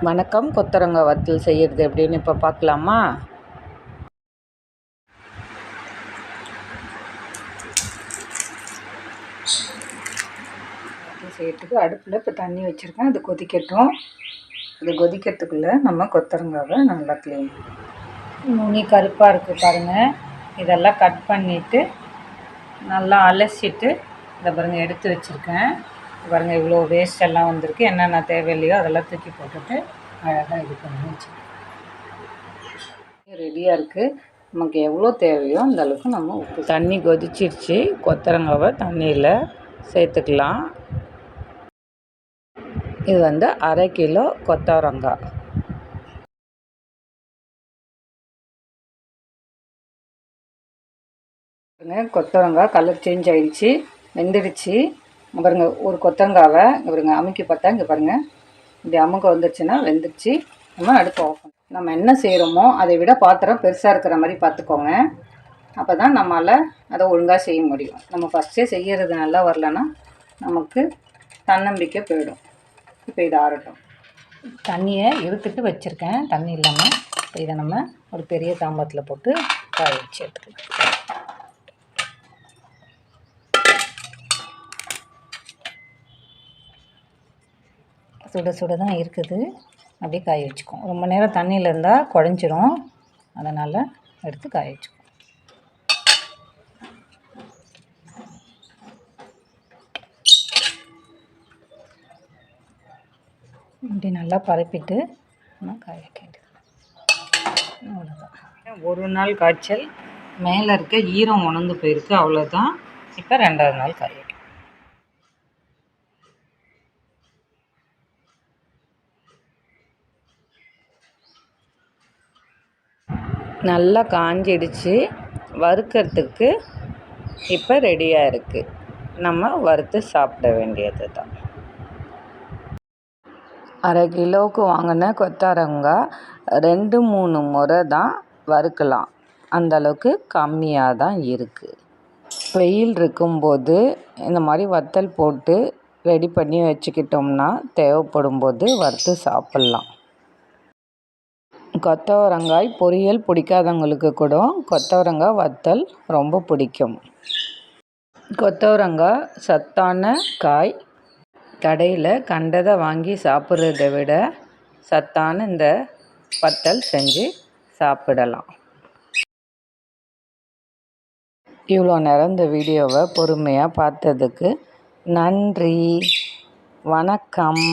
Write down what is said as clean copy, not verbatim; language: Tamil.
வணக்கம். கொத்தவரங்காய் வத்தல் செய்கிறது எப்படின்னு இப்போ பார்க்கலாமா? வத்தல் செய்கிறதுக்கு அடுப்பில் இப்போ தண்ணி வச்சுருக்கேன். அது கொதிக்கட்டும். அது கொதிக்கிறதுக்குள்ளே நம்ம கொத்தவரங்காவை நல்லா க்ளீன் நுனி கருப்பாக இருக்குது பாருங்கள். இதெல்லாம் கட் பண்ணிவிட்டு நல்லா அலசிட்டு இதை பாருங்கள் எடுத்து வச்சுருக்கேன். பாருங்கள் இவ்வளோ வேஸ்ட் எல்லாம் வந்திருக்கு. என்னென்ன தேவையில்லையோ அதெல்லாம் தூக்கி போட்டுட்டு அழகாக இது பண்ணி வச்சுருக்கேன். ரெடியாக இருக்குது. நமக்கு எவ்வளோ தேவையோ அந்த அளவுக்கு நம்ம உப்பு தண்ணி கொதிச்சிருச்சு. கொத்தவரங்காவை தண்ணியில் சேர்த்துக்கலாம். இது வந்து 1/2 கிலோ கொத்தவரங்காய். கொத்தவரங்காய் கலர் சேஞ்ச் ஆகிடுச்சு, வெந்துடுச்சு. பாருங்கள் ஒரு கொத்தவரங்காவை பாருங்க அமுக்கி பார்த்தா இங்கே பாருங்கள் இப்படி அமுக்க வந்துடுச்சுன்னா வெந்துடுச்சு. நம்ம அடுப்பு ஆஃப் பண்ணணும். நம்ம என்ன செய்கிறோமோ அதை விட பாத்திரம் பெருசாக இருக்கிற மாதிரி பார்த்துக்கோங்க. அப்போ தான் நம்மளால் அதை ஒழுங்காக செய்ய முடியும். நம்ம ஃபஸ்ட்டே செய்கிறது நல்லா வரலன்னா நமக்கு தன்னம்பிக்கை போயிடும். இப்போ இதை ஆறட்டும். தண்ணியை இழுத்துட்டு வச்சுருக்கேன், தண்ணி இல்லாமல். இப்போ இதை நம்ம ஒரு பெரிய தாம்பத்தில் போட்டு காய வச்சு எடுத்துக்கலாம். சுட சுட தான் இருக்குது, அப்படியே காய வச்சுக்குவோம். ரொம்ப நேரம் தண்ணியில் இருந்தால் குழஞ்சிரும், அதனால் எடுத்து காய வச்சுக்குவோம். இப்படி நல்லா பரப்பிட்டு நம்ம காய வைக்க வேண்டியது. அவ்வளோதான். ஒரு நாள் காய்ச்சல், மேலே இருக்க ஈரம் உணர்ந்து போயிருக்கு, அவ்வளோதான். இப்போ 2வது நாள் காய வைக்கும். நல்லா காஞ்சிடுச்சு. வறுக்கிறதுக்கு இப்போ ரெடியாக இருக்குது. நம்ம வறுத்து சாப்பிட வேண்டியது தான். 1/2 கிலோவுக்கு வாங்கின கொத்தவரங்காய் 2-3 முறை தான் வறுக்கலாம். அந்தளவுக்கு கம்மியாக தான் இருக்குது. வெயில் இருக்கும்போது இந்த மாதிரி வத்தல் போட்டு ரெடி பண்ணி வச்சுக்கிட்டோம்னா தேவைப்படும் போது வறுத்து சாப்பிட்லாம். கொத்தவரங்காய் பொரியல் பிடிக்காதவங்களுக்கு கூட கொத்தவரங்காய் வத்தல் ரொம்ப பிடிக்கும். கொத்தவரங்காய் சத்தான காய். கடையில் கண்டதை வாங்கி சாப்பிட்றத விட சத்தான இந்த வத்தல் செஞ்சு சாப்பிடலாம். இவ்வளோ நேரம் இந்த வீடியோவை பொறுமையாக பார்த்ததுக்கு நன்றி. வணக்கம்.